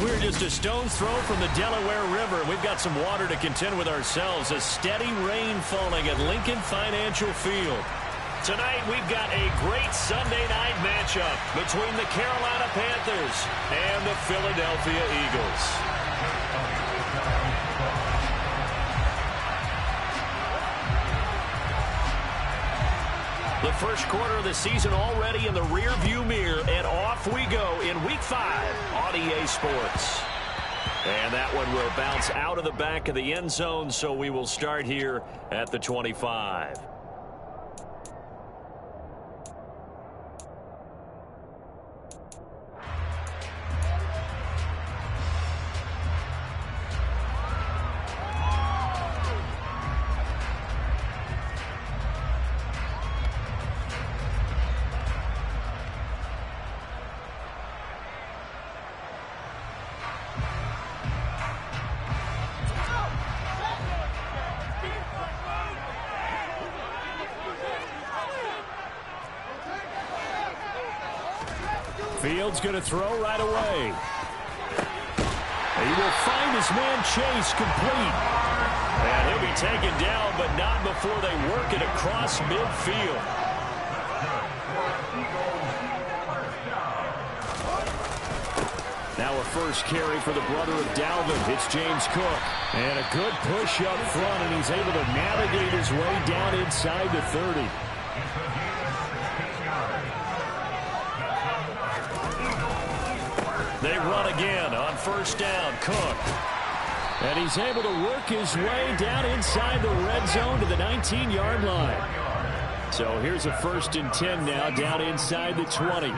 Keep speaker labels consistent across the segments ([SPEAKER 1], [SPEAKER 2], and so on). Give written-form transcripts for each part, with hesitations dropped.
[SPEAKER 1] We're just a stone's throw from the Delaware River. We've got some water to contend with ourselves. A steady rain falling at Lincoln Financial Field. Tonight, we've got a great Sunday night matchup between the Carolina Panthers and the Philadelphia Eagles. The first quarter of the season already in the rearview mirror, and off we go in Week 5 on EA Sports. And that one will bounce out of the back of the end zone, so we will start here at the 25. Fields going to throw right away. He will find his man Chase complete. And he'll be taken down, but not before they work it across midfield. Now a first carry for the brother of Dalvin. It's James Cook. And a good push up front, and he's able to navigate his way down inside the 30. They run again on first down. Cook. And he's able to work his way down inside the red zone to the 19-yard line. So here's a 1st and 10 now down inside the 20.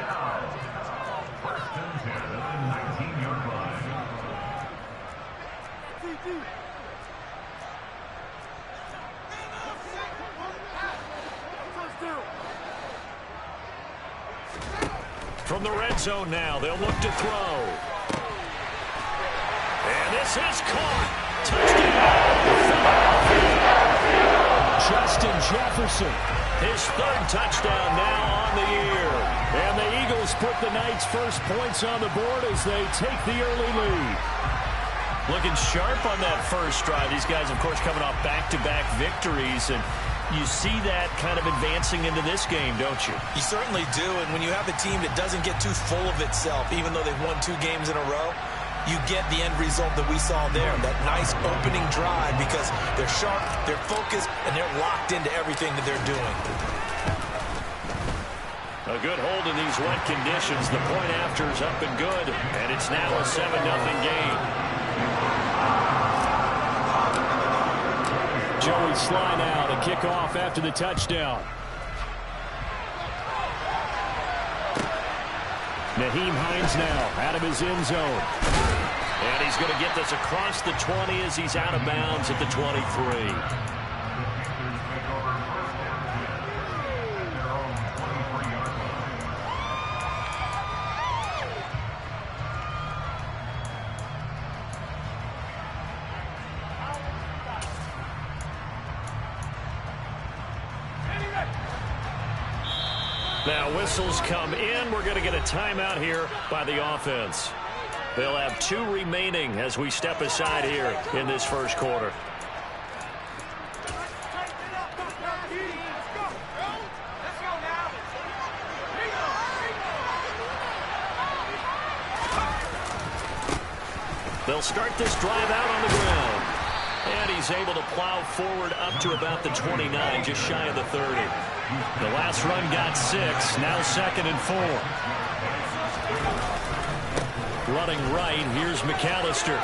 [SPEAKER 1] From the red zone now, they'll look to throw. And this is caught. Touchdown. Justin Jefferson. His 3rd touchdown now on the year. And the Eagles put the Knights' first points on the board as they take the early lead. Looking sharp on that first drive. These guys, of course, coming off back-to-back victories, and you see that kind of advancing into this game, don't you?
[SPEAKER 2] You certainly do, and when you have a team that doesn't get too full of itself, even though they've won 2 games in a row, you get the end result that we saw there, that nice opening drive, because they're sharp, they're focused, and they're locked into everything that they're doing.
[SPEAKER 1] A good hold in these wet conditions. The point after is up and good, and it's now a 7-0 game. Joey Sly now to kick off after the touchdown. Nyheim Hines now out of his end zone. And he's going to get this across the 20 as he's out of bounds at the 23. Now whistles come in. We're going to get a timeout here by the offense. They'll have 2 remaining as we step aside here in this first quarter. They'll start this drive out on the ground. And he's able to plow forward up to about the 29, just shy of the 30. The last run got 6, now 2nd and 4. Running right, here's McAllister.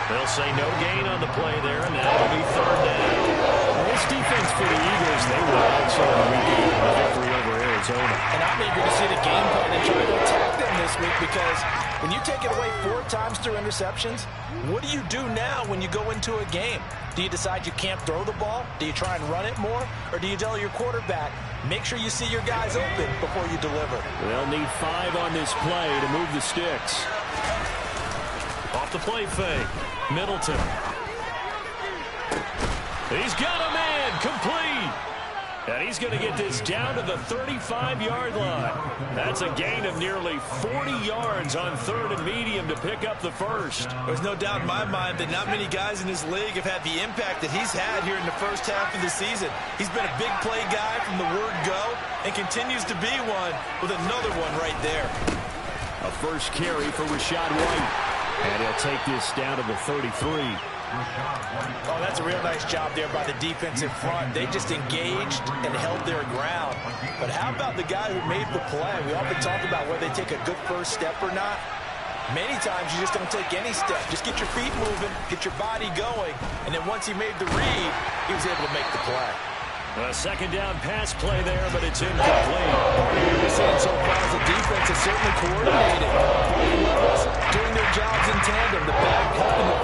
[SPEAKER 1] They'll say no gain on the play there, and that'll be 3rd down. This defense for the Eagles, they will absolutely get a victory over Arizona.
[SPEAKER 2] And I'm eager to see the game plan and try to attack them this week, because when you take it away 4 times through interceptions, what do you do now when you go into a game? Do you decide you can't throw the ball? Do you try and run it more? Or do you tell your quarterback, make sure you see your guys open before you deliver?
[SPEAKER 1] They'll need 5 on this play to move the sticks. Off the play fake. Middleton. He's got a man complete. And he's going to get this down to the 35-yard line. That's a gain of nearly 40 yards on 3rd and medium to pick up the first.
[SPEAKER 2] There's no doubt in my mind that not many guys in this league have had the impact that he's had here in the first half of the season. He's been a big play guy from the word go and continues to be one with another one right there.
[SPEAKER 1] A first carry for Rachaad White. And he'll take this down to the 33.
[SPEAKER 2] Oh, that's a real nice job there by the defensive front. They just engaged and held their ground. But how about the guy who made the play? We often talk about whether they take a good first step or not. Many times you just don't take any step. Just get your feet moving, get your body going, and then once he made the read, he was able to make the play.
[SPEAKER 1] A second down pass play there, but it's incomplete.
[SPEAKER 2] What we're seeing so far is the defense is certainly coordinated. Both levels doing their jobs in tandem. The back helping the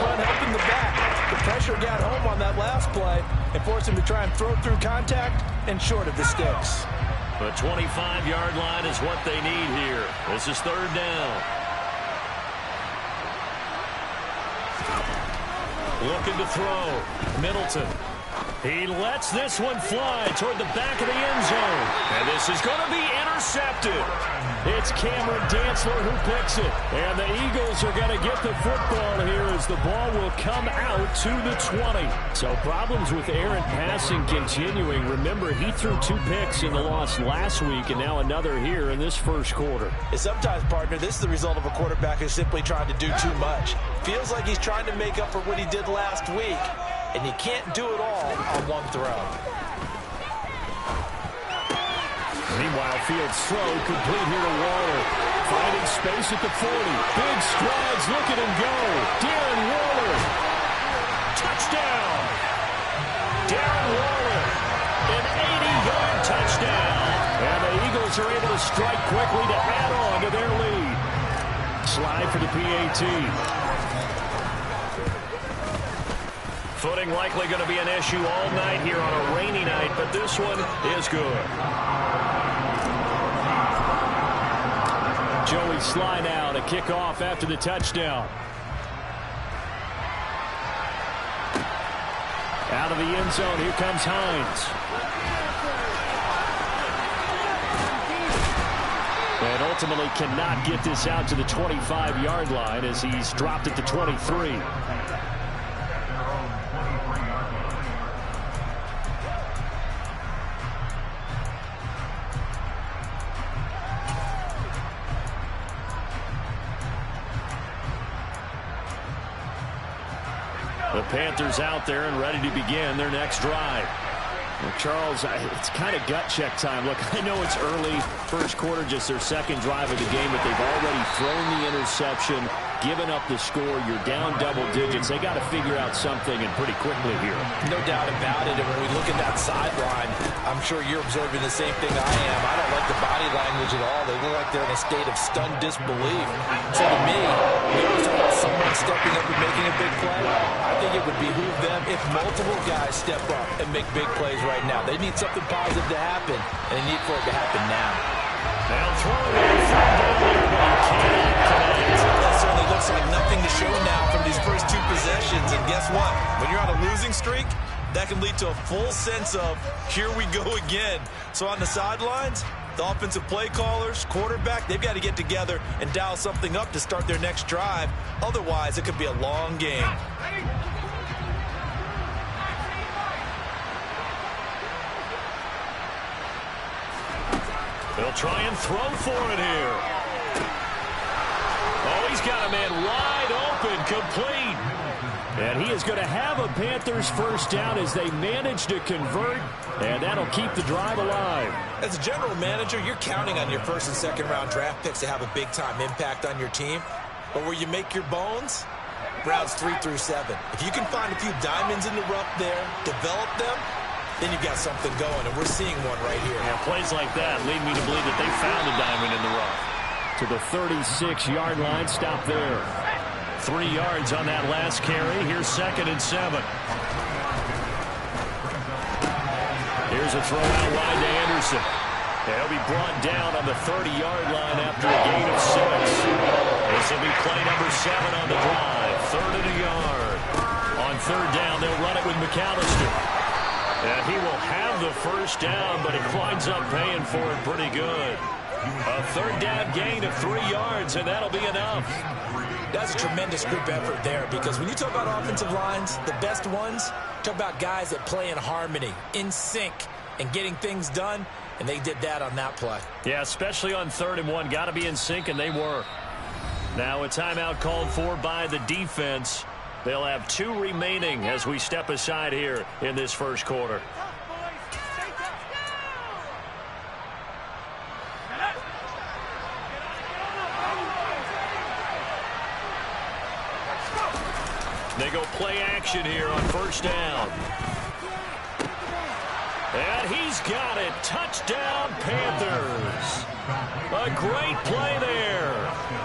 [SPEAKER 2] front helping the back. The pressure got home on that last play and forced him to try and throw through contact and short of the sticks.
[SPEAKER 1] The 25-yard line is what they need here. This is 3rd down. Looking to throw. Middleton. He lets this one fly toward the back of the end zone. And this is going to be intercepted. It's Cameron Dantzler who picks it. And the Eagles are going to get the football here as the ball will come out to the 20. So problems with errant passing continuing. Remember, he threw 2 picks in the loss last week and now another here in this first quarter.
[SPEAKER 2] And sometimes, partner, this is the result of a quarterback who's simply trying to do too much. Feels like he's trying to make up for what he did last week. And you can't do it all on one throw.
[SPEAKER 1] Meanwhile, Fields' throw complete here to Waller. Finding space at the 40. Big strides, look at him go. Darren Waller. Touchdown. Darren Waller. An 80-yard touchdown. And the Eagles are able to strike quickly to add on to their lead. Slide for the PAT. Footing likely going to be an issue all night here on a rainy night, but this one is good. Joey Sly now to kick off after the touchdown. Out of the end zone, here comes Hines. And ultimately cannot get this out to the 25-yard line as he's dropped at the 23. The Panthers out there and ready to begin their next drive. Well, Charles, it's kind of gut check time. Look, I know it's early, first quarter, just their second drive of the game, but they've already thrown the interception, given up the score. You're down double digits. They got to figure out something, and pretty quickly here.
[SPEAKER 2] No doubt about it. And when we look at that sideline, I'm sure you're observing the same thing I am. I don't like the body language at all. They look like they're in a state of stunned disbelief. So to me, we always talk about someone stepping up and making a big play. I think it would behoove them if multiple guys step up and make big plays right now. They need something positive to happen, and they need for it to happen now.
[SPEAKER 1] They'll throw it in front down there, but he can't connect.
[SPEAKER 2] That certainly looks like nothing to show now from these first 2 possessions. And guess what? When you're on a losing streak, that can lead to a full sense of, here we go again. So on the sidelines, the offensive play callers, quarterback, they've got to get together and dial something up to start their next drive. Otherwise, it could be a long game.
[SPEAKER 1] They'll try and throw for it here. Oh, he's got a man wide open, complete. And he is going to have a Panthers first down as they manage to convert, and that'll keep the drive alive.
[SPEAKER 2] As a general manager, you're counting on your first and second round draft picks to have a big-time impact on your team. But where you make your bones, rounds 3 through 7. If you can find a few diamonds in the rough there, develop them, then you've got something going, and we're seeing one right here.
[SPEAKER 1] Yeah, plays like that lead me to believe that they found a diamond in the rough. To the 36-yard line, stop there. 3 yards on that last carry. Here's 2nd and 7. Here's a throw out wide to Anderson. He'll be brought down on the 30-yard line after a gain of 6. This will be play number 7 on the drive. 3rd and a yard. On 3rd down, they'll run it with McAllister. And he will have have the first down, but he winds up paying for it pretty good. A third down gain of 3 yards, and that'll be enough.
[SPEAKER 2] That's a tremendous group effort there, because when you talk about offensive lines, the best ones, talk about guys that play in harmony, in sync, and getting things done, and they did that on that play.
[SPEAKER 1] Yeah, especially on 3rd and 1. Got to be in sync, and they were. Now a timeout called for by the defense. They'll have 2 remaining as we step aside here in this first quarter. They go play action here on first down. And he's got it. Touchdown, Panthers. A great play there.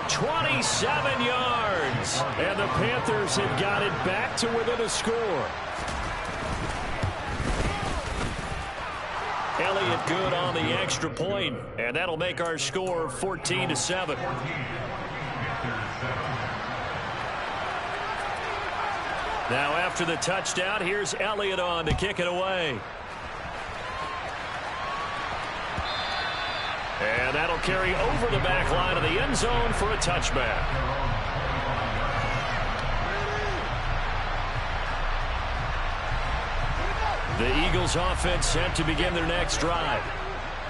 [SPEAKER 1] 27 yards. And the Panthers have got it back to within a score. Elliott good on the extra point, and that'll make our score 14-7. Now after the touchdown, here's Elliott on to kick it away. And that'll carry over the back line of the end zone for a touchback. The Eagles offense set to begin their next drive.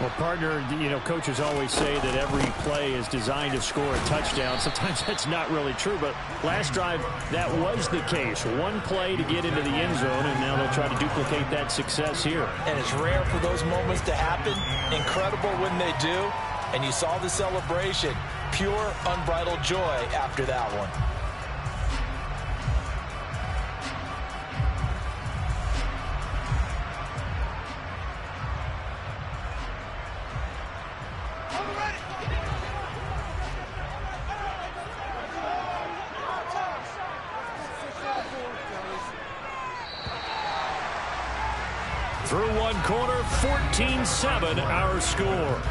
[SPEAKER 3] Well, partner, you know, coaches always say that every play is designed to score a touchdown. Sometimes that's not really true, but last drive, that was the case. One play to get into the end zone, and now they'll try to duplicate that success here.
[SPEAKER 2] And it's rare for those moments to happen. Incredible when they do. And you saw the celebration. Pure, unbridled joy after that one.
[SPEAKER 1] Through one quarter, 14-7 our score.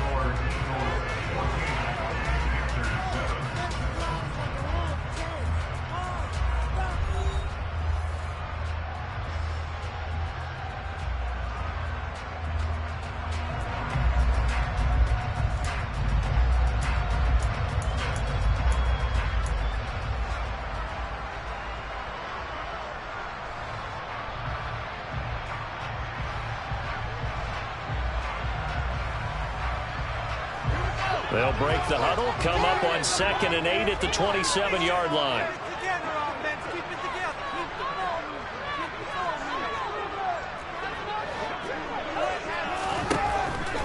[SPEAKER 1] They'll break the huddle, come up on 2nd and 8 at the 27-yard line.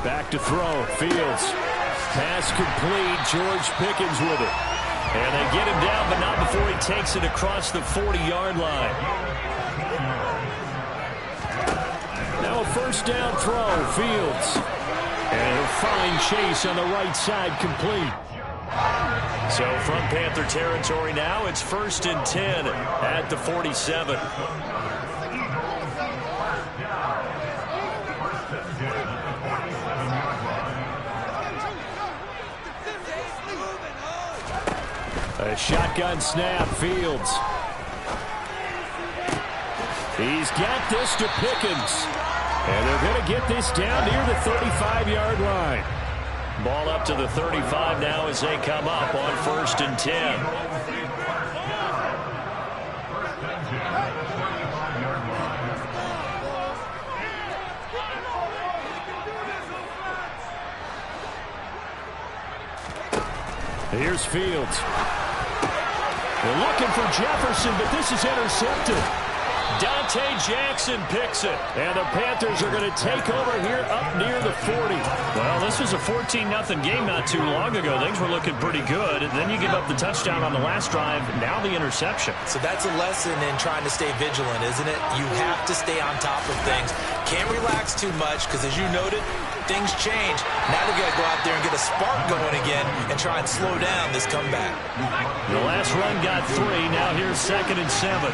[SPEAKER 1] Back to throw, Fields. Pass complete, George Pickens with it. And they get him down, but not before he takes it across the 40-yard line. Now a first down throw, Fields. And a fine chase on the right side, complete. So from Panther territory now, it's 1st and 10 at the 47. A shotgun snap, Fields. He's got this to Pickens. And they're going to get this down near the 35-yard line. Ball up to the 35 now as they come up on 1st and 10. Here's Fields. They're looking for Jefferson, but this is intercepted. Dante Jackson picks it, and the Panthers are going to take over here up near the 40. Well, this was a 14-0 game not too long ago. Things were looking pretty good, and then you give up the touchdown on the last drive, now the interception.
[SPEAKER 2] So that's a lesson in trying to stay vigilant, isn't it? You have to stay on top of things. Can't relax too much, because as you noted, things change. Now they've got to go out there and get a spark going again and try and slow down this comeback.
[SPEAKER 1] The last run got 3. Now here's 2nd and 7.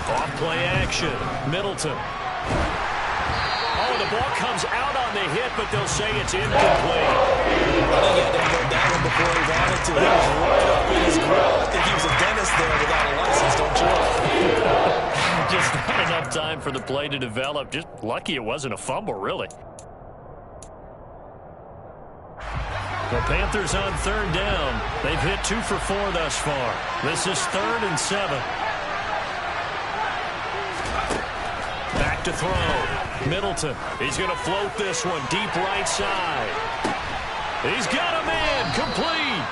[SPEAKER 1] Off play action. Middleton. Oh, The ball comes out on the hit, but they'll say it's incomplete.
[SPEAKER 2] I think he had to go down before he wanted to. He was right up in his grill. I think he was a dentist there without a license, don't you?
[SPEAKER 3] Just not enough time for the play to develop. Just lucky it wasn't a fumble, really. The Panthers on third down. They've hit 2 for 4 thus far. This is 3rd and 7. Back to throw. Middleton. He's going to float this one deep right side. He's got a man. Complete.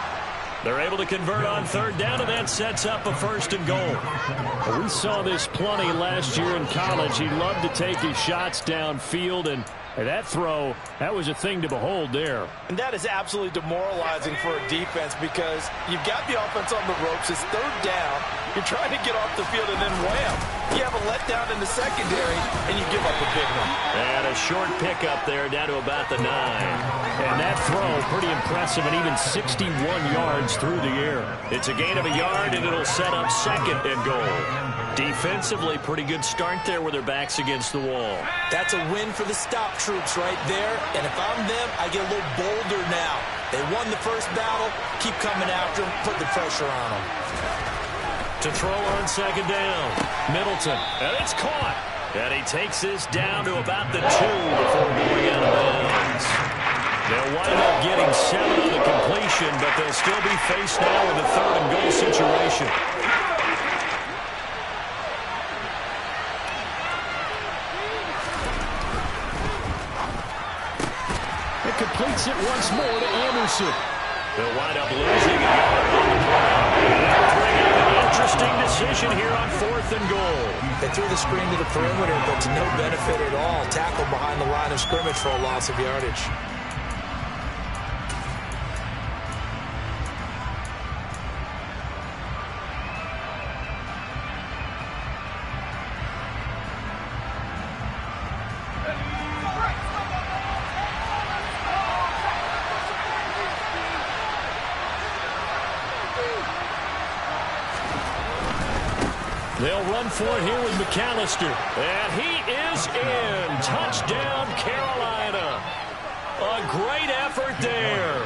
[SPEAKER 3] They're able to convert on third down, and that sets up a 1st and goal. We saw this plenty last year in college. He loved to take his shots downfield, and that throw, that was a thing to behold there.
[SPEAKER 2] And that is absolutely demoralizing for a defense because you've got the offense on the ropes. It's third down. You're trying to get off the field, and then wham, you have a letdown in the secondary, and you give up a big one.
[SPEAKER 3] And a short pickup there down to about the 9. And that throw, pretty impressive, and even 61 yards through the air. It's a gain of a yard, and it'll set up 2nd and goal. Defensively, pretty good start there with their backs against the wall.
[SPEAKER 2] That's a win for the stop troops right there. And if I'm them, I get a little bolder now. They won the first battle. Keep coming after them. Put the pressure on them.
[SPEAKER 3] To throw on 2nd down. Middleton. And it's caught. And he takes this down to about the 2 before going out of bounds. They'll wind up getting 7 on the completion, but they'll still be faced now with a 3rd and goal situation. Completes it once more to Anderson. They'll wind up losing a yard on the play. They'll bring up an interesting decision here on 4th and goal.
[SPEAKER 2] They threw the screen to the perimeter, but to no benefit at all. Tackled behind the line of scrimmage for a loss of yardage.
[SPEAKER 3] They'll run for it here with McAllister. And he is in. Touchdown, Carolina. A great effort there.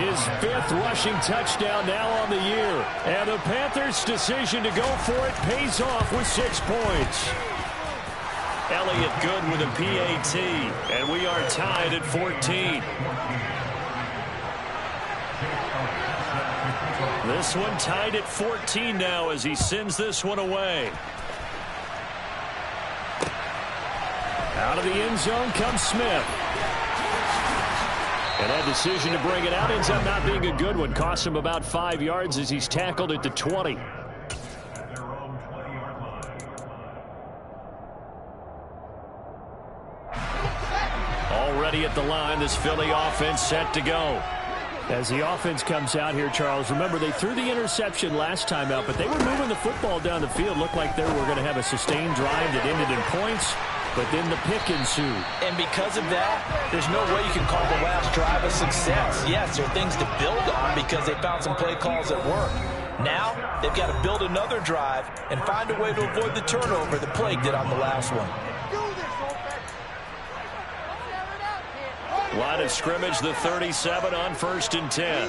[SPEAKER 3] His 5th rushing touchdown now on the year. And the Panthers' decision to go for it pays off with 6 points. Elliott good with a PAT. And we are tied at 14. This one tied at 14 now as he sends this one away. Out of the end zone comes Smith. And that decision to bring it out ends up not being a good one. Costs him about 5 yards as he's tackled at the 20. Already at the line, this Philly offense set to go. As the offense comes out here, Charles, remember they threw the interception last time out, but they were moving the football down the field. Looked like they were going to have a sustained drive that ended in points, but then the pick ensued.
[SPEAKER 2] And because of that, there's no way you can call the last drive a success. Yes, there are things to build on because they found some play calls that work. Now, they've got to build another drive and find a way to avoid the turnover that plagued it on the last one.
[SPEAKER 3] Line of scrimmage, the 37 on 1st and 10.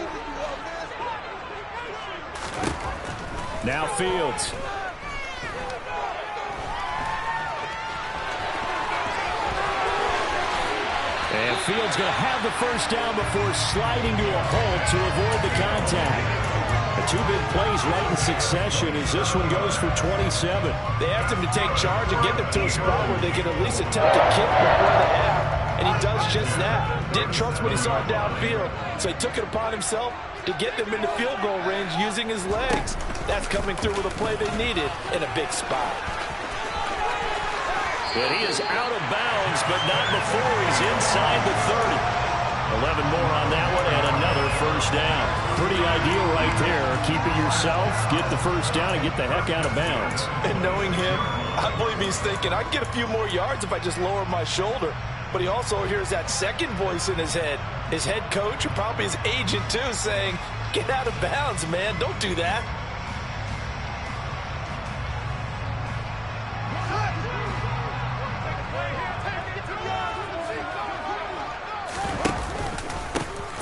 [SPEAKER 3] Now Fields. And Fields going to have the 1st down before sliding to a halt to avoid the contact. The 2 big plays right in succession as this one goes for 27.
[SPEAKER 2] They asked him to take charge and get them to a spot where they can at least attempt to kick before the half. And he does just that. Didn't trust what he saw downfield, so he took it upon himself to get them into field goal range using his legs. That's coming through with a play they needed in a big spot.
[SPEAKER 3] And he is out of bounds, but not before he's inside the 30. 11 more on that one and another 1st down. Pretty ideal right there. Keep it yourself, get the 1st down, and get the heck out of bounds.
[SPEAKER 2] And knowing him, I believe he's thinking, I'd get a few more yards if I just lower my shoulder. But he also hears that second voice in his head. His head coach, or probably his agent too, saying, get out of bounds, man. Don't do that.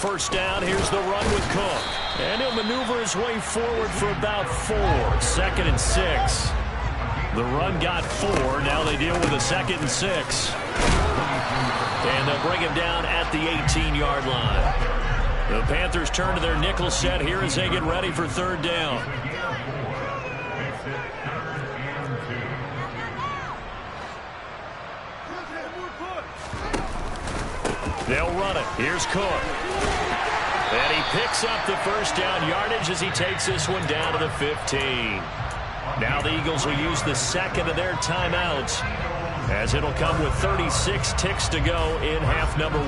[SPEAKER 1] first down. Here's the run with Cook. And he'll maneuver his way forward for about 4. 2nd and 6. The run got 4. Now they deal with a 2nd and 6. And they'll bring him down at the 18-yard line. The Panthers turn to their nickel set here as they get ready for 3rd down. They'll run it. Here's Cook. And he picks up the first down yardage as he takes this one down to the 15. Now the Eagles will use the 2nd of their timeouts, as it'll come with 36 ticks to go in half number 1.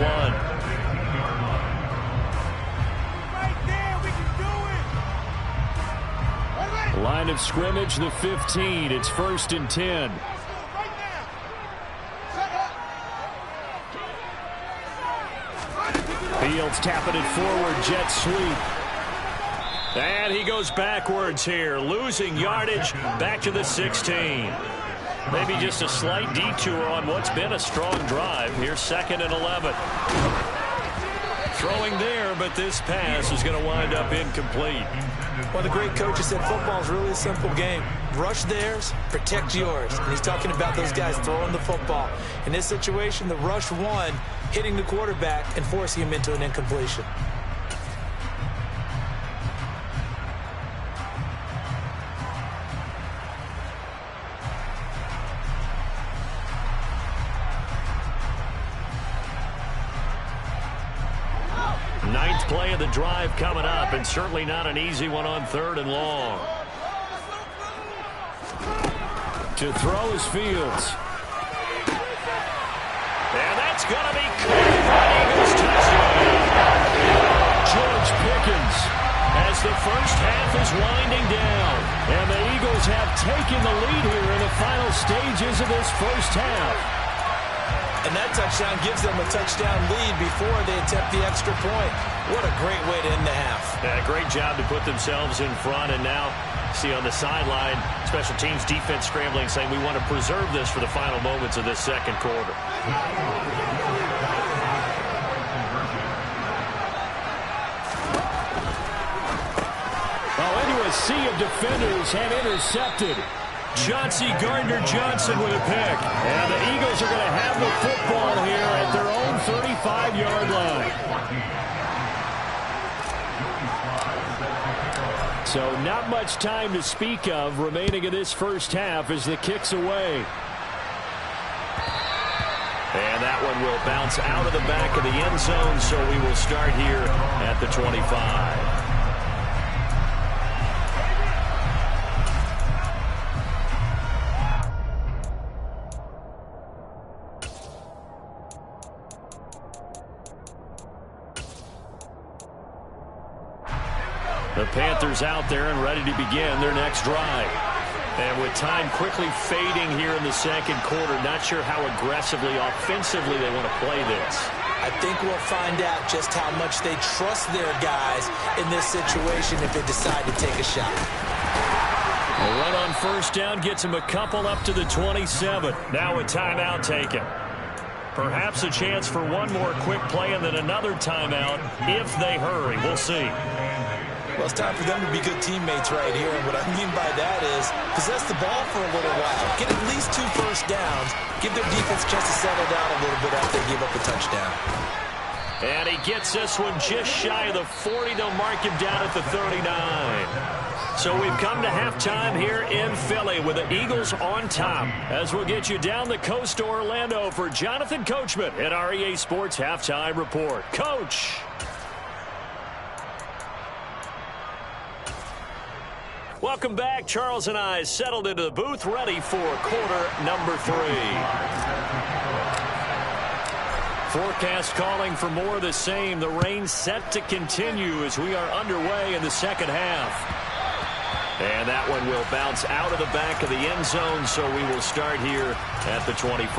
[SPEAKER 1] Line of scrimmage, the 15. It's 1st and 10. Fields tapping it forward, jet sweep. And he goes backwards here, losing yardage back to the 16. Maybe just a slight detour on what's been a strong drive. Here's 2nd and 11. Throwing there, but this pass is going to wind up incomplete.
[SPEAKER 2] Well, the great coach has said football is really a simple game. Rush theirs, protect yours. And he's talking about those guys throwing the football. In this situation, the rush won, hitting the quarterback and forcing him into an incompletion.
[SPEAKER 1] Ninth play of the drive coming up, and certainly not an easy one on 3rd and long. To throw is Fields. And that's going to be caught for an Eagles touchdown. George Pickens, as the first half is winding down. And the Eagles have taken the lead here in the final stages of this first half.
[SPEAKER 2] And that touchdown gives them a touchdown lead before they attempt the extra point. What a great way to end the half.
[SPEAKER 1] Yeah, great job to put themselves in front. And now, see on the sideline, special teams defense scrambling, saying we want to preserve this for the final moments of this 2nd quarter. Oh, into a sea of defenders and intercepted. Chauncey Gardner-Johnson with a pick. And the Eagles are going to have the football here at their own 35-yard line. So not much time to speak of remaining in this first half as the kick's away. And that one will bounce out of the back of the end zone, so we will start here at the 25. The Panthers out there and ready to begin their next drive. And with time quickly fading here in the 2nd quarter, not sure how aggressively, offensively they want to play this.
[SPEAKER 2] I think we'll find out just how much they trust their guys in this situation if they decide to take a shot.
[SPEAKER 1] A run on first down gets them a couple up to the 27. Now a timeout taken. Perhaps a chance for one more quick play and then another timeout if they hurry. We'll see.
[SPEAKER 2] Well, it's time for them to be good teammates right here. And what I mean by that is possess the ball for a little while. Get at least 2 first downs. Give their defense a chance to settle down a little bit after they give up a touchdown.
[SPEAKER 1] And he gets this one just shy of the 40. They'll mark him down at the 39. So we've come to halftime here in Philly with the Eagles on top. As we'll get you down the coast to Orlando for Jonathan Coachman at our EA Sports Halftime Report. Coach. Welcome back. Charles and I settled into the booth, ready for quarter number 3. Forecast calling for more of the same. The rain set to continue as we are underway in the 2nd half. And that one will bounce out of the back of the end zone, so we will start here at the 25.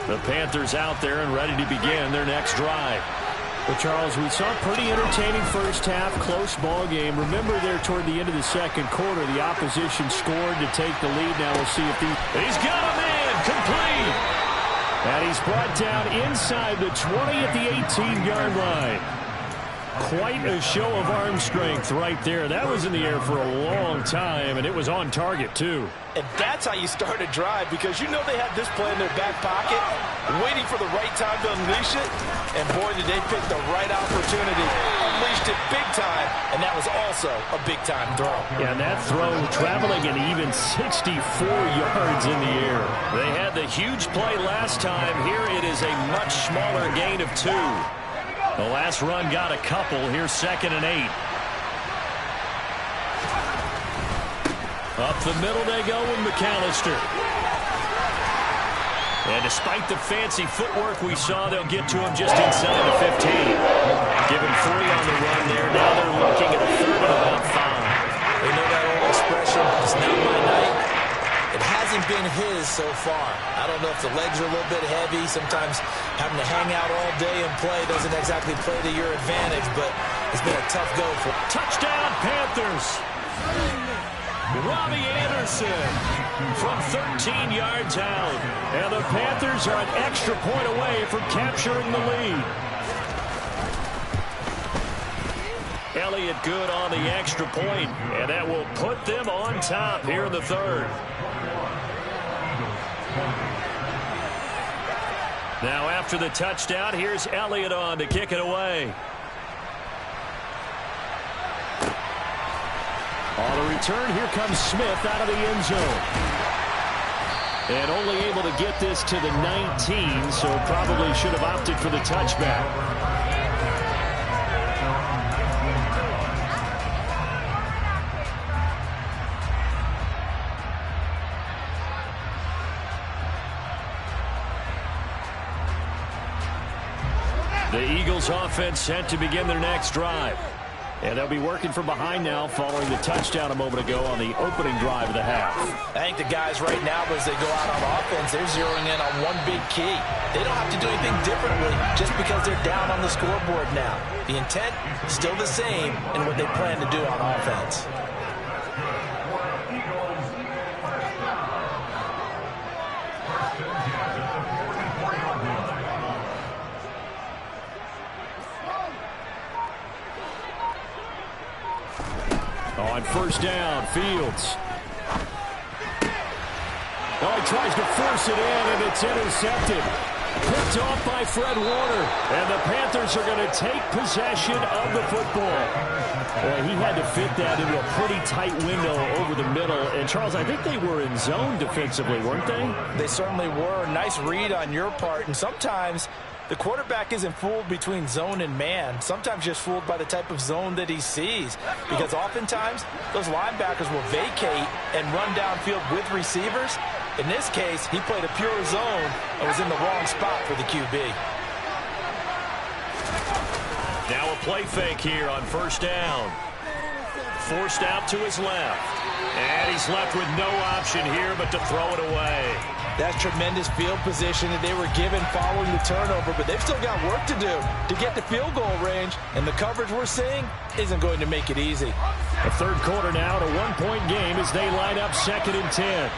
[SPEAKER 1] The Panthers out there and ready to begin their next drive.
[SPEAKER 3] Well, Charles, we saw a pretty entertaining first half, close ball game. Remember there toward the end of the second quarter, the opposition scored to take the lead. Now we'll see if he's got a man, complete. And he's brought down inside the 20 at the 18-yard line. Quite a show of arm strength right there. That was in the air for a long time, and it was on target, too.
[SPEAKER 2] And that's how you start a drive, because you know they have this play in their back pocket, waiting for the right time to unleash it. And boy, did they pick the right opportunity. Unleashed it big time, and that was also a big-time throw.
[SPEAKER 3] Yeah, and that throw traveling an even 64 yards in the air.
[SPEAKER 1] They had the huge play last time. Here it is a much smaller gain of 2. The last run got a couple. Here's 2nd and 8. Up the middle they go with McAllister. And despite the fancy footwork we saw, they'll get to him just inside the 15. Give him 3 on the run there. Now they're looking at a 3rd and about 5.
[SPEAKER 2] They know that old expression, it's not my night. It hasn't been his so far. I don't know if the legs are a little bit heavy. Sometimes having to hang out all day and play doesn't exactly play to your advantage, but it's been a tough go for him.
[SPEAKER 1] Touchdown, Panthers. Robbie Anderson from 13 yards out.
[SPEAKER 3] And the Panthers are an extra point away from capturing the lead.
[SPEAKER 1] Elliott good on the extra point, and that will put them on top here in the 3rd. Now after the touchdown, here's Elliott on to kick it away.
[SPEAKER 3] On the return, here comes Smith out of the end zone. And only able to get this to the 19, so probably should have opted for the touchback. The Eagles offense set to begin their next drive. And they'll be working from behind now following the touchdown a moment ago on the opening drive of the half.
[SPEAKER 2] I think the guys right now, as they go out on offense, they're zeroing in on one big key. They don't have to do anything differently just because they're down on the scoreboard now. The intent is still the same in what they plan to do on offense.
[SPEAKER 3] On first down, Fields. Oh, he tries to force it in, and it's intercepted. Picked off by Fred Warner. And the Panthers are going to take possession of the football. Well, he had to fit that into a pretty tight window over the middle. And, Charles, I think they were in zone defensively, weren't they?
[SPEAKER 2] They certainly were. Nice read on your part. And sometimes the quarterback isn't fooled between zone and man. Sometimes just fooled by the type of zone that he sees. Because oftentimes, those linebackers will vacate and run downfield with receivers. In this case, he played a pure zone and was in the wrong spot for the QB.
[SPEAKER 1] Now a play fake here on first down. Forced out to his left. And he's left with no option here but to throw it away.
[SPEAKER 2] That's tremendous field position that they were given following the turnover, but they've still got work to do to get to field goal range, and the coverage we're seeing isn't going to make it easy.
[SPEAKER 3] The third quarter now, a one-point game as they line up 2nd and 10.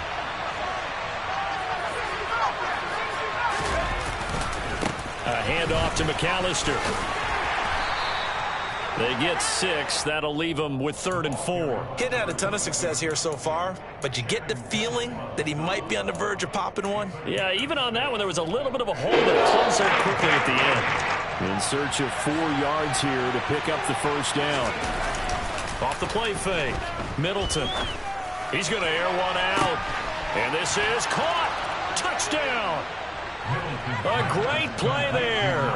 [SPEAKER 1] A handoff to McAllister. They get 6. That'll leave them with 3rd and 4.
[SPEAKER 2] He's had a ton of success here so far, but you get the feeling that he might be on the verge of popping one.
[SPEAKER 1] Yeah, even on that one, there was a little bit of a hole that closed out quickly at the end.
[SPEAKER 3] In search of 4 yards here to pick up the first down.
[SPEAKER 1] Off the play fake. Middleton. He's going to air one out. And this is caught. Touchdown. A great play there.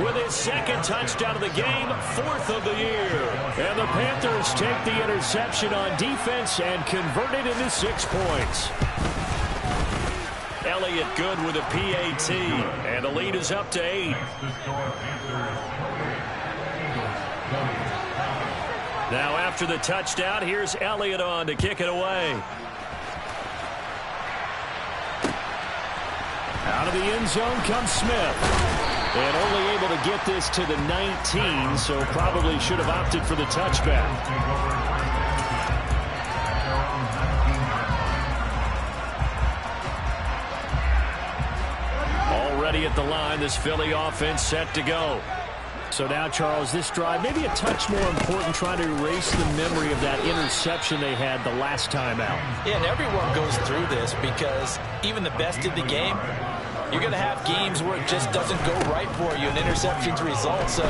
[SPEAKER 1] With his 2nd touchdown of the game, 4th of the year. And the Panthers take the interception on defense and convert it into 6 points. Elliott good with a PAT. And the lead is up to 8. Now after the touchdown, here's Elliott on to kick it away.
[SPEAKER 3] Out of the end zone comes Smith. And only able to get this to the 19, so probably should have opted for the touchback. Already at the line, this Philly offense set to go. So now, Charles, this drive, maybe a touch more important, trying to erase the memory of that interception they had the last time out.
[SPEAKER 2] Yeah, and everyone goes through this because even the best in the game, you're going to have games where it just doesn't go right for you and interceptions result. So,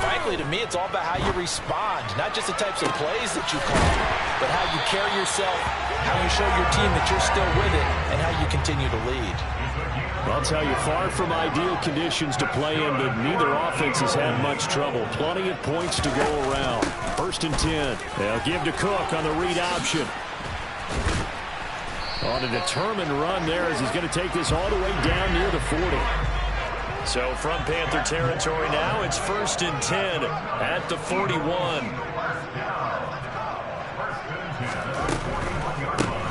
[SPEAKER 2] frankly, to me, it's all about how you respond, not just the types of plays that you call, but how you carry yourself, how you show your team that you're still with it, and how you continue to lead.
[SPEAKER 3] I'll tell you, far from ideal conditions to play in, but neither offense has had much trouble. Plenty of points to go around. 1st and 10. They'll give to Cook on the read option. On a determined run there as he's going to take this all the way down near the 40. So from Panther territory now, it's 1st and 10 at the 41.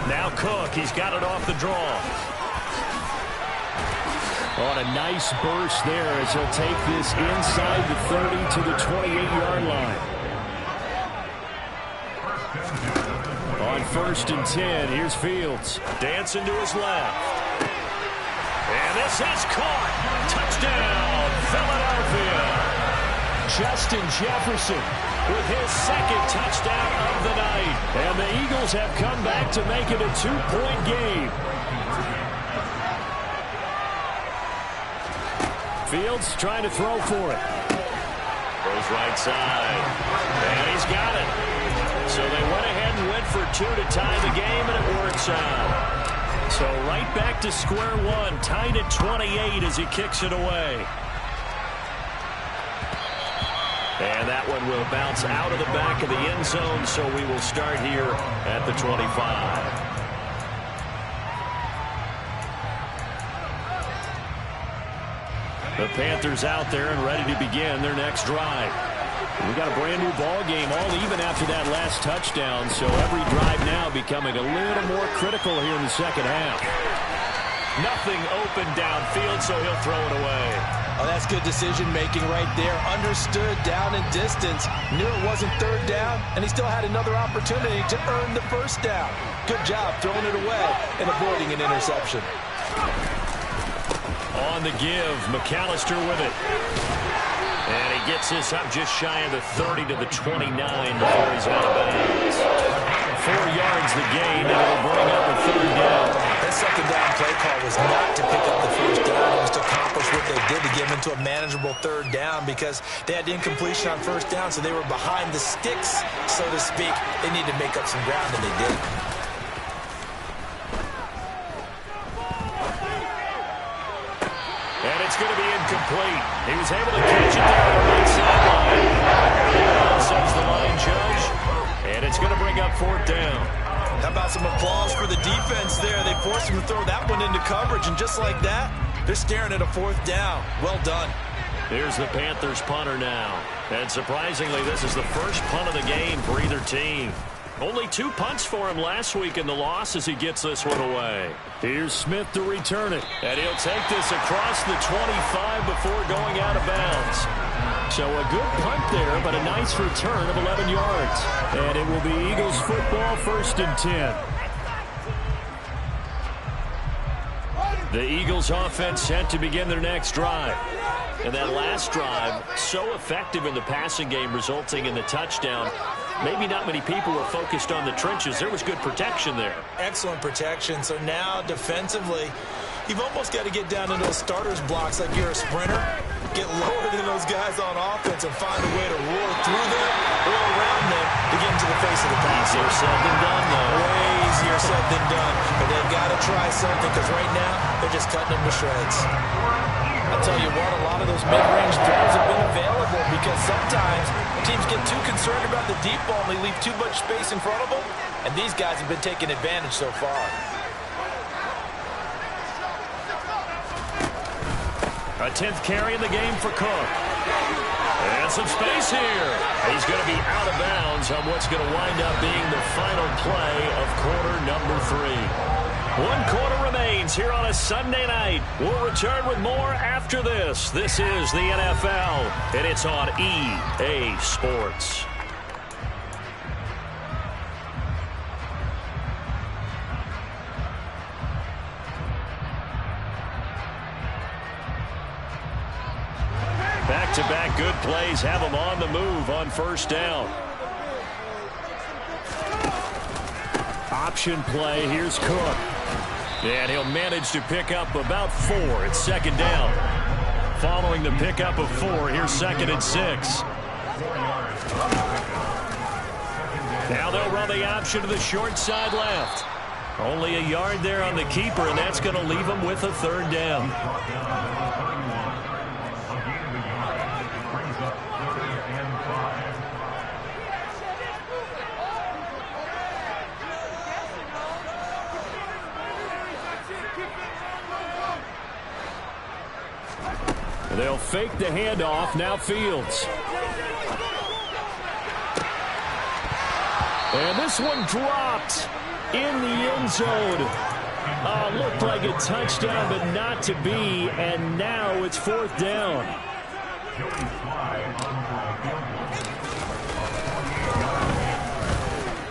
[SPEAKER 3] Now Cook, he's got it off the draw. On a nice burst there as he'll take this inside the 30 to the 28-yard line. On 1st and 10, here's Fields. Dancing to his left. And this is caught. Touchdown, Philadelphia. Justin Jefferson with his 2nd touchdown of the night. And the Eagles have come back to make it a 2-point game. Fields trying to throw for it. Goes right side. And he's got it. So they went ahead and went for 2 to tie the game, and it works out. So right back to square one, tied at 28 as he kicks it away. And that one will bounce out of the back of the end zone, so we will start here at the 25. The Panthers out there and ready to begin their next drive. We got a brand new ball game, all even after that last touchdown, so every drive now becoming a little more critical here in the second half. Nothing open downfield, so he'll throw it away.
[SPEAKER 2] Oh, that's good decision-making right there. Understood down and distance. Knew it wasn't 3rd down, and he still had another opportunity to earn the 1st down. Good job throwing it away and avoiding an interception.
[SPEAKER 3] On the give, McAllister with it. And he gets this up just shy of the 30 to the 29 before he's out of bounds. 4 yards the gain, and it'll bring up a 3rd down.
[SPEAKER 2] That 2nd down play call was not to pick up the 1st down. It was to accomplish what they did to get him into a manageable 3rd down because they had incompletion on 1st down, so they were behind the sticks, so to speak. They needed to make up some ground, and they did.
[SPEAKER 3] And it's going to be incomplete. He was able to catch it there on the right sideline. Says the line judge. And it's going to bring up 4th down.
[SPEAKER 2] How about some applause for the defense there? They forced him to throw that one into coverage, and just like that, they're staring at a 4th down. Well done.
[SPEAKER 3] Here's the Panthers punter now. And surprisingly, this is the first punt of the game for either team. Only 2 punts for him last week in the loss as he gets this one away. Here's Smith to return it. And he'll take this across the 25 before going out of bounds. So a good punt there, but a nice return of 11 yards. And it will be Eagles football, 1st and 10. The Eagles offense set to begin their next drive. And that last drive, so effective in the passing game, resulting in the touchdown. Maybe not many people were focused on the trenches. There was good protection there.
[SPEAKER 2] Excellent protection. So now defensively, you've almost got to get down into those starters blocks like you're a sprinter. Get lower than those guys on offense and find a way to roar through them or around them to get into the face of the pass.
[SPEAKER 3] Easier said than done, though.
[SPEAKER 2] Way easier said than done. But they've got to try something because right now they're just cutting them to shreds. I'll tell you what, a lot of those mid-range throws have been available because sometimes teams get too concerned about the deep ball and they leave too much space in front of them, and these guys have been taking advantage so far.
[SPEAKER 3] A 10th carry in the game for Cook. And some space here. He's going to be out of bounds on what's going to wind up being the final play of quarter number 3.
[SPEAKER 1] One quarter remains here on a Sunday night. We'll return with more after this. This is the NFL, and it's on EA Sports. Back-to-back good plays have them on the move on first down. Option play. Here's Cook. And he'll manage to pick up about 4. It's second down. Following the pickup of 4, here's 2nd and 6. Now they'll run the option to the short side left. Only a yard there on the keeper, and that's going to leave them with a 3rd down. They'll fake the handoff. Now Fields. And this one dropped in the end zone. Looked like a touchdown, but not to be. And now it's 4th down.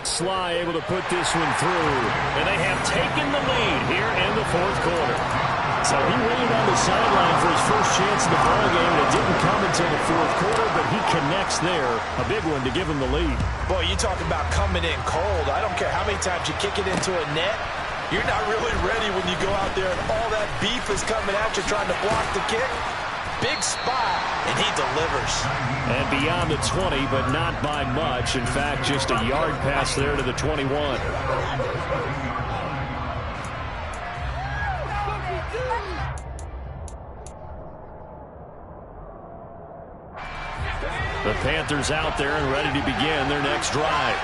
[SPEAKER 1] Sly able to put this one through. And they have taken the lead here in the 4th quarter. So he waited on the sideline for his first chance in the ballgame, and it didn't come until the 4th quarter, but he connects there. A big one to give him the lead.
[SPEAKER 2] Boy, you talk about coming in cold. I don't care how many times you kick it into a net. You're not really ready when you go out there and all that beef is coming at you trying to block the kick. Big spot, and he delivers.
[SPEAKER 1] And beyond the 20, but not by much. In fact, just a yard pass there to the 21. The Panthers out there and ready to begin their next drive.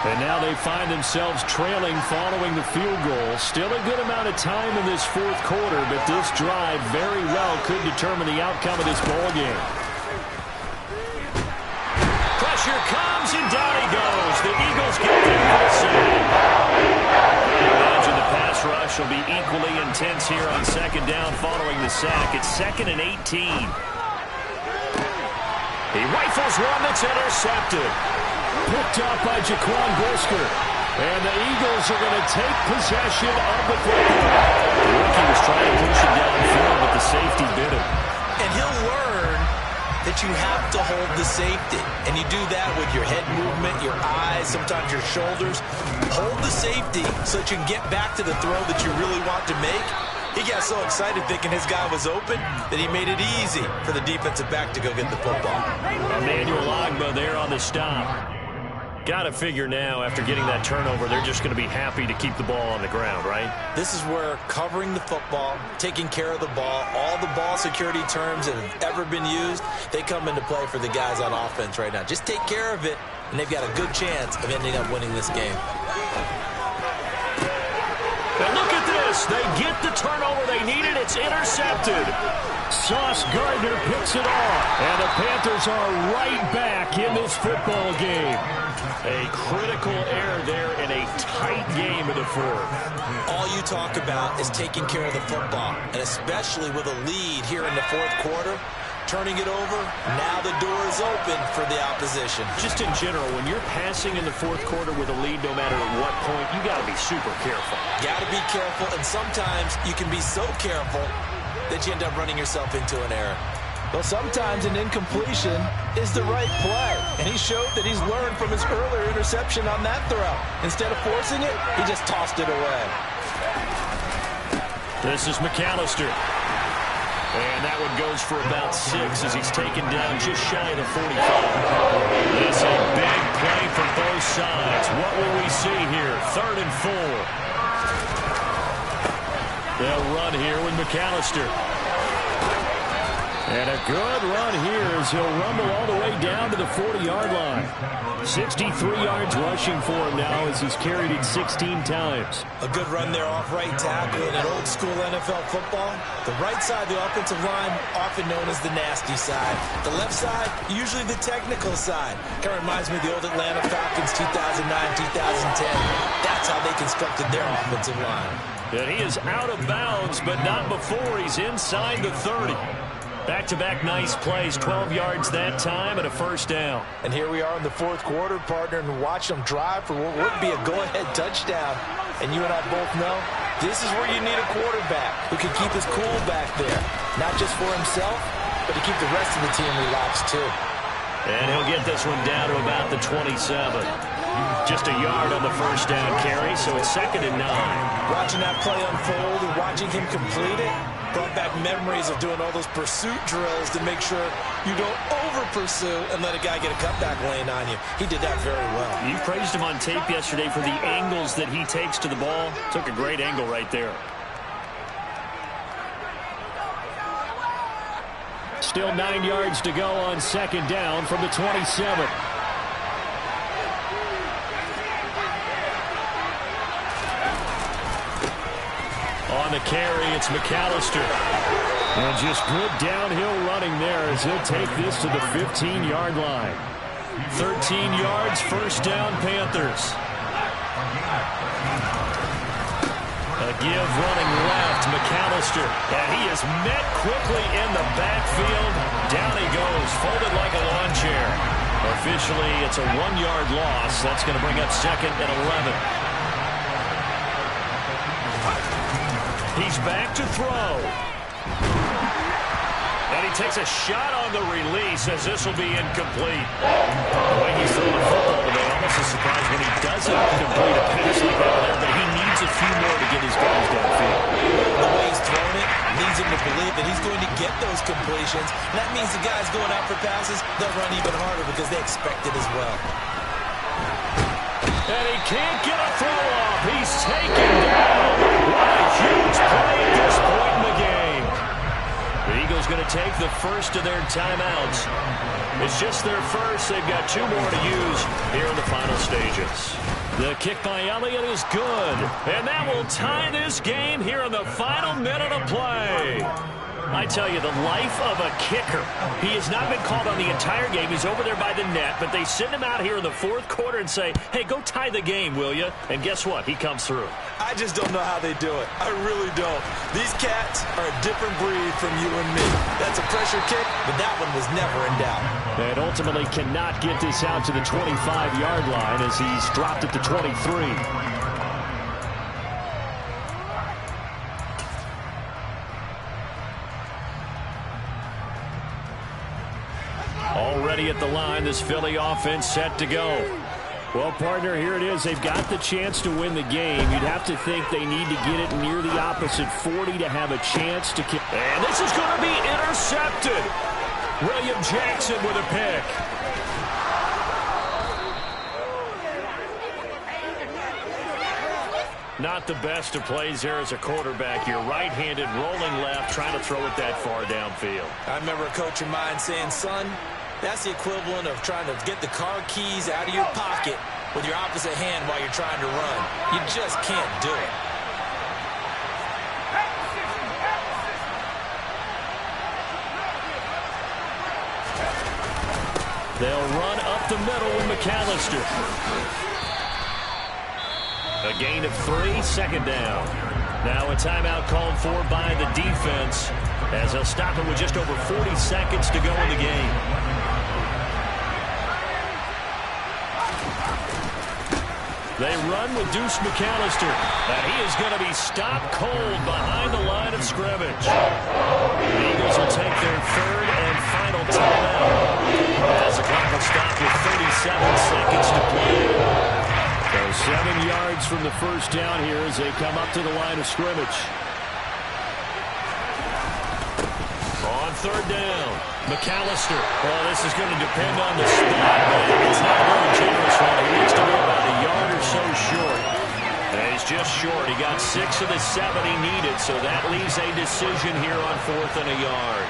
[SPEAKER 1] And now they find themselves trailing following the field goal. Still a good amount of time in this 4th quarter, but this drive very well could determine the outcome of this ball game. Pressure comes, and down he goes. The Eagles get there for the save. I imagine the pass rush will be equally intense here on 2nd down following the sack. It's 2nd and 18. He rifles one that's intercepted. Picked up by Jaquan Brisker. And the Eagles are going to take possession of the football. The rookie was trying to push him downfield, but the safety bit him.
[SPEAKER 2] And he'll learn that you have to hold the safety. And you do that with your head movement, your eyes, sometimes your shoulders. Hold the safety so that you can get back to the throw that you really want to make. He got so excited thinking his guy was open that he made it easy for the defensive back to go get the football.
[SPEAKER 1] Emmanuel Ogbah there on the stop. Got to figure now, after getting that turnover, they're just going to be happy to keep the ball on the ground, right?
[SPEAKER 2] This is where covering the football, taking care of the ball, all the ball security terms that have ever been used, they come into play for the guys on offense right now. Just take care of it, and they've got a good chance of ending up winning this game.
[SPEAKER 1] Now look at this. They get the turnover they needed. It's intercepted. Sauce Gardner picks it off. And the Panthers are right back in this football game. A critical error there in a tight game in the 4th.
[SPEAKER 2] All you talk about is taking care of the football, and especially with a lead here in the 4th quarter. Turning it over, now the door is open for the opposition.
[SPEAKER 1] Just in general, when you're passing in the 4th quarter with a lead, no matter at what point, you got to be super careful.
[SPEAKER 2] Got to be careful, and sometimes you can be so careful that you end up running yourself into an error. Well, sometimes an incompletion is the right play, and he showed that he's learned from his earlier interception on that throw. Instead of forcing it, he just tossed it away.
[SPEAKER 1] This is McAllister. And that one goes for about 6 as he's taken down just shy of the 45. It's a big play from both sides. What will we see here? 3rd and 4. They'll run here with McAllister. And a good run here as he'll rumble all the way down to the 40-yard line. 63 yards rushing for him now as he's carried it 16 times.
[SPEAKER 2] A good run there off right tackle in an old-school NFL football. The right side, the offensive line, often known as the nasty side. The left side, usually the technical side. Kind of reminds me of the old Atlanta Falcons 2009, 2010. That's how they constructed their offensive line.
[SPEAKER 1] And he is out of bounds, but not before he's inside the 30. Back-to-back nice plays, 12 yards that time and a first down.
[SPEAKER 2] And here we are in the fourth quarter, partner, and watch them drive for what would be a go-ahead touchdown. And you and I both know this is where you need a quarterback who can keep his cool back there, not just for himself, but to keep the rest of the team relaxed too.
[SPEAKER 1] And he'll get this one down to about the 27. Just a yard on the first down carry, so it's 2nd and 9.
[SPEAKER 2] Watching that play unfold and watching him complete it brought back memories of doing all those pursuit drills to make sure you don't over-pursue and let a guy get a cutback lane on you. He did that very well.
[SPEAKER 3] You praised him on tape yesterday for the angles that he takes to the ball. Took a great angle right there. Still 9 yards to go on 2nd down from the 27. On the carry, it's McAllister. And just good downhill running there as he'll take this to the 15-yard line. 13 yards, first down, Panthers. A give running left, McAllister. And he is met quickly in the backfield. Down he goes, folded like a lawn chair. Officially, it's a 1-yard loss. That's going to bring up 2nd and 11. He's back to throw. And he takes a shot on the release as this will be incomplete. The way he's throwing the football today, almost a surprise when he doesn't complete a pass like that there, but he needs a few more to get his guys downfield.
[SPEAKER 2] The way he's throwing it leads him to believe that he's going to get those completions. And that means the guys going out for passes, they'll run even harder because they expect it as well.
[SPEAKER 1] And he can't get a throw off. He's taken down. What a huge play at this point in the game. The Eagles going to take the first of their timeouts. It's just their first. They've got 2 more to use here in the final stages. The kick by Elliott is good. And that will tie this game here in the final minute of play. I tell you, the life of a kicker. He has not been called on the entire game. He's over there by the net, but they send him out here in the fourth quarter and say, hey, go tie the game, will you? And guess what? He comes through.
[SPEAKER 2] I just don't know how they do it. I really don't. These cats are a different breed from you and me. That's a pressure kick, but that one was never in doubt.
[SPEAKER 3] And ultimately cannot get this out to the 25-yard line as he's dropped it to 23. Already at the line, this Philly offense set to go. Well, partner, here it is. They've got the chance to win the game. You'd have to think they need to get it near the opposite 40 to have a chance to kick.
[SPEAKER 1] And this is going to be intercepted. William Jackson with a pick. Not the best of plays there as a quarterback. You're right-handed, rolling left, trying to throw it that far downfield.
[SPEAKER 2] I remember a coach of mine saying, son, that's the equivalent of trying to get the car keys out of your pocket with your opposite hand while you're trying to run. You just can't do it.
[SPEAKER 3] They'll run up the middle with McAllister.
[SPEAKER 1] A gain of 3, 2nd down. Now a timeout called for by the defense as they'll stop it with just over 40 seconds to go in the game. They run with Deuce McAllister, and he is going to be stopped cold behind the line of scrimmage. The Eagles will take their 3rd and final timeout as the clock will stop with 37 seconds to play.
[SPEAKER 3] So 7 yards from the first down here as they come up to the line of scrimmage.
[SPEAKER 1] On 3rd down, McAllister. Well, this is going to depend on the spot, but it's not a very generous one. He needs to be about a yard or so short. And he's just short. He got 6 of the 7 he needed, so that leaves a decision here on 4th and a yard.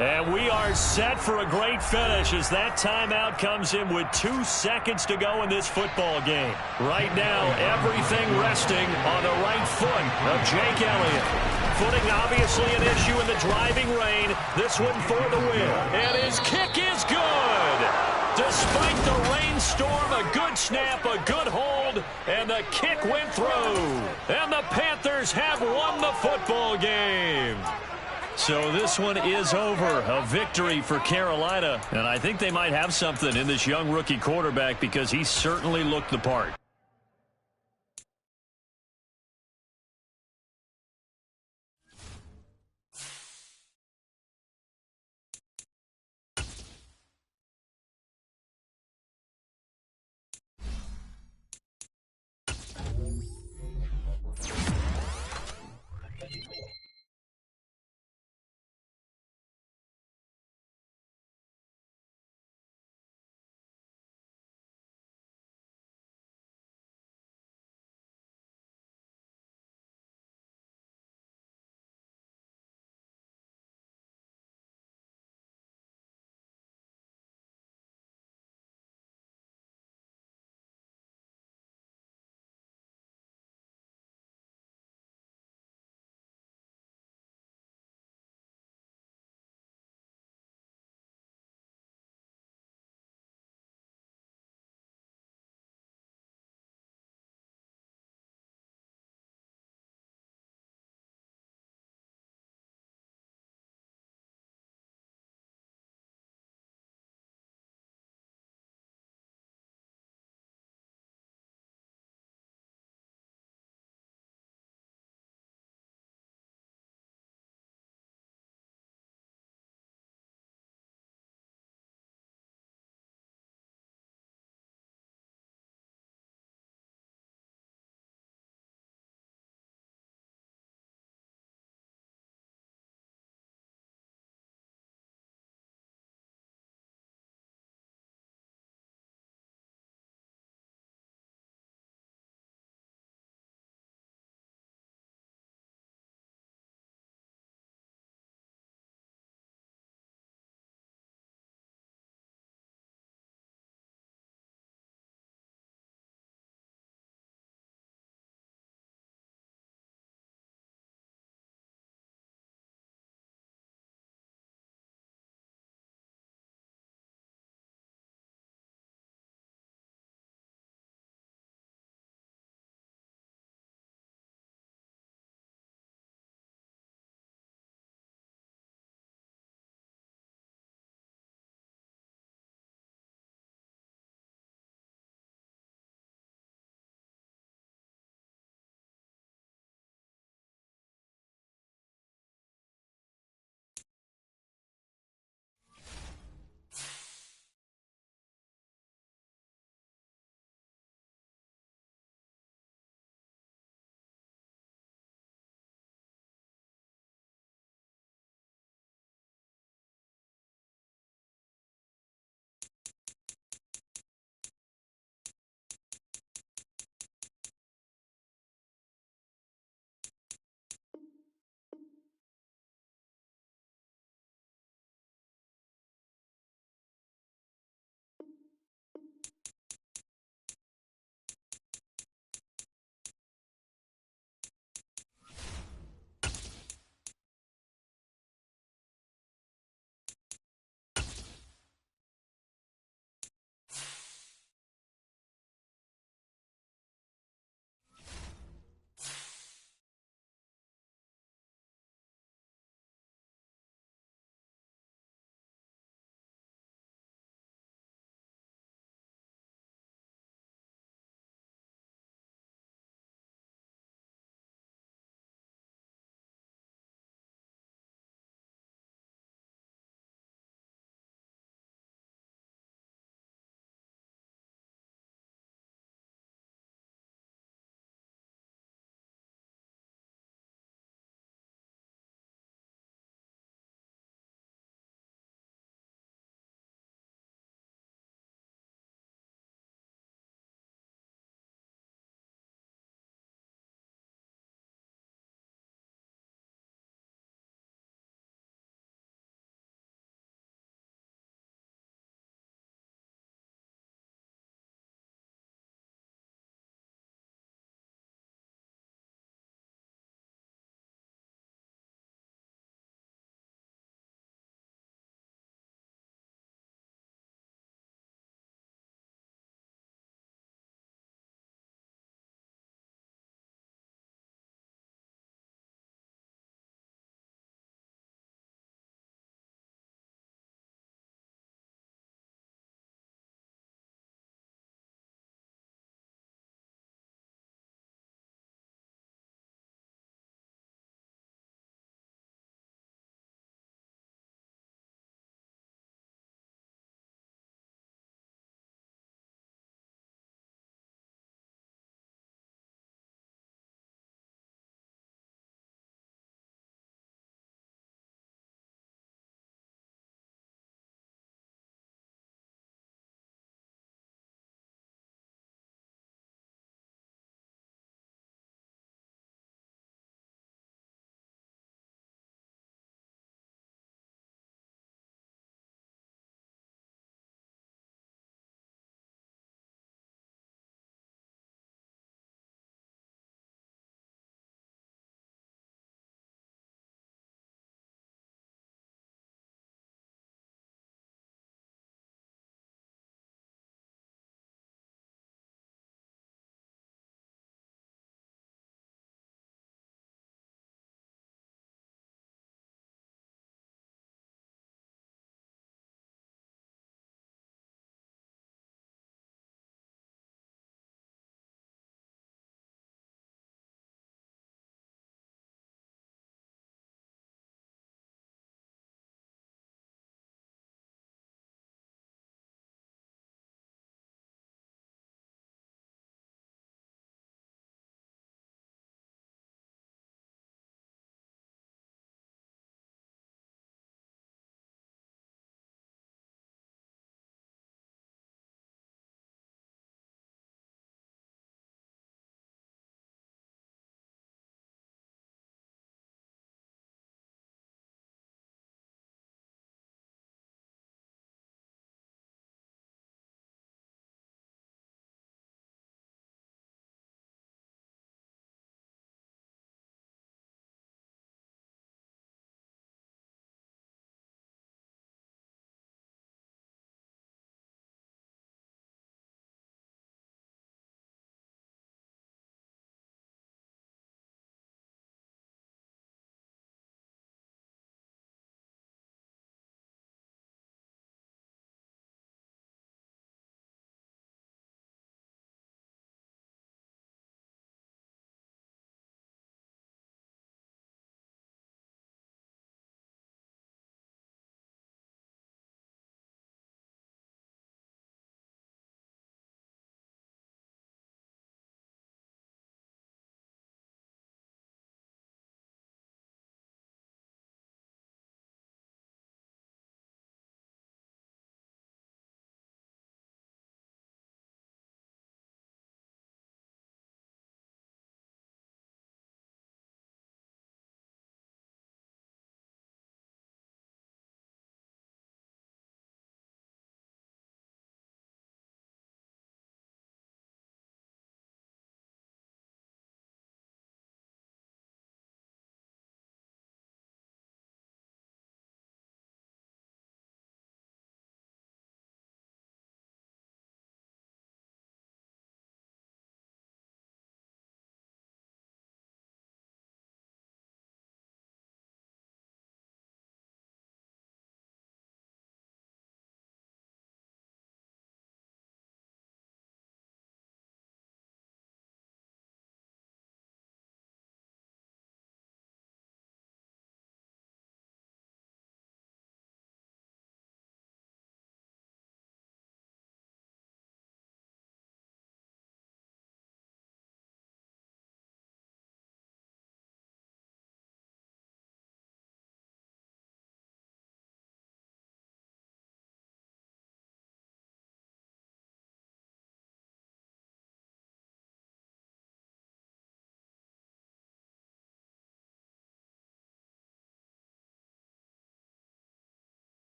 [SPEAKER 1] And we are set for a great finish as that timeout comes in with 2 seconds to go in this football game. Right now, everything resting on the right foot of Jake Elliott. Footing obviously an issue in the driving rain. This one for the win. And his kick is good. Despite the rainstorm, a good snap, a good hold, and the kick went through. And the Panthers have won the football game. So this one is over. A victory for Carolina. And I think they might have something in this young rookie quarterback because he certainly looked the part.